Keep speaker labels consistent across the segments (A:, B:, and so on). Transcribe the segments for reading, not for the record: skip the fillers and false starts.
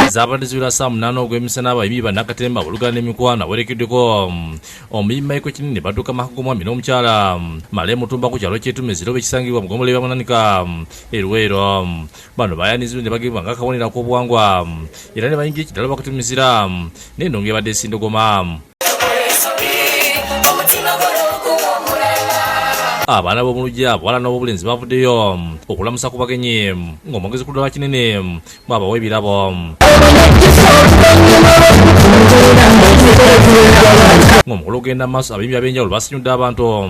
A: zabadde ziwera saa 8 ogw'emisana abayimbi bannakatemba Buluganda n'emikwano awerekeddeko omuyimbi Michael Kinene badduka Mahago Mwami n'omukyala Male Mutumba ku kyalo ky'Etume Ziro ekisangibwa mu Ggombolola ya Bamanika e Luweero. Bano bayanizibwa ne bagibwa ng'akabonero ak'obuwangwa era ne bayingira ekidala bakutumizira n'endongo ebadde esindogoma. Abaana b'omuluggya abawala n'obulenzi bavuddeyo okulamusa ku bagenyi ng'omwogezi ku ddala Kinene bw'abawa ebirabo. Ng'omukolo ogenda maaso abayimbi ab'enjawulo basinyudde abantu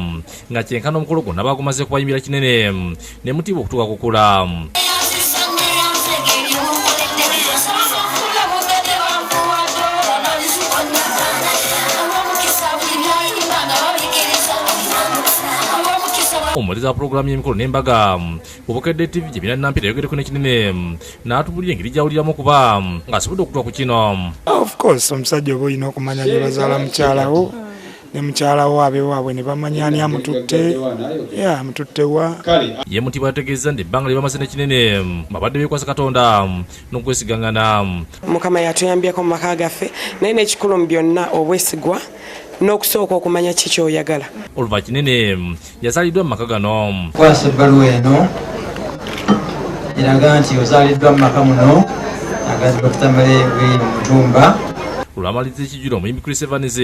A: nga kyenkana omukolo gwonna bagumaze kubayimbira Kinene ne mutiibwa okutuuka kukula. Omuliza wa pulogulaamu y'emikolo n'embaga Obukedde TV gye Nampira yayogeddeko ne Kinene n'atubulira engeri gy'awuliramu kuba ng'asobodde okutuuka ku kino.
B: Of course omusajja oba olina okumanya gye bazaala mukyalawo ne mukyalawo abewaabwe ne bamanya ani amututte amututtewa.
A: Ye Mutibwa yategeeza nti ebbanga lye bamaze ne Kinene babadde beekwasa Katonda n'okwesigangana.
C: Mukama yatuyambyeko mu maka gaffe naye n'ekikulu mu byonna obwesigwa n'okusooka okumanya ki ky'oyagala.
A: Oluva Kinene yazaliddwa mu maka gano.
D: Kwasa ebbaluwa eno eraga nti ozaaliddwa mu maka muno aga Dr. Male Mutumba.
A: Olwamaliza ekijjulo omuyimbi Chris Evans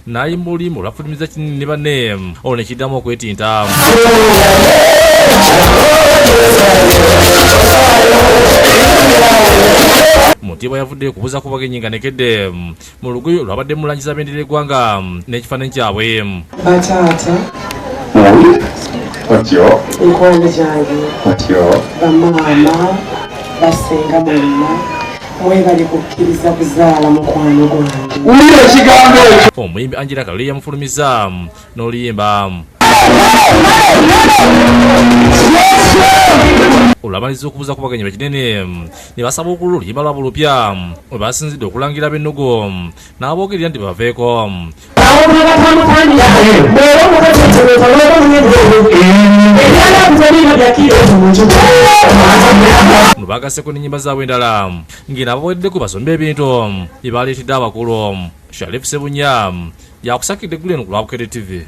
A: n'ayimba oluyimba olwafulumiza Kinene ne banne olwo ne kiddamu okwetinta. Mutibwa yavudde kubuuza ku bagenyi nga nekedde mu lugoye olwabadde mulangiza bendera eggwanga n'ekifaananyi kyabwe.
C: Bataata enkwano gyange bamaama basenga mwenna mwebali kukkiriza kuzaala mukwano gwange.
A: Omuyimbi Angela Kalule yamufulumiza n'oluyimba. Olwamaliza okubuuza ku bagenyi ba Kinene ne basaba okulula oluyimba lwabwe olupya we basinzidde okulangira b'ennogo n'aboogerera nti baveeko. Bagasseko n'ennyimba zaabwe endala ng'eno abaweddeko basomba ebintu bye baleetedde abakulu. Sharif Sebunya yakusakidde eggulu eno ku lwa Bukedde TV.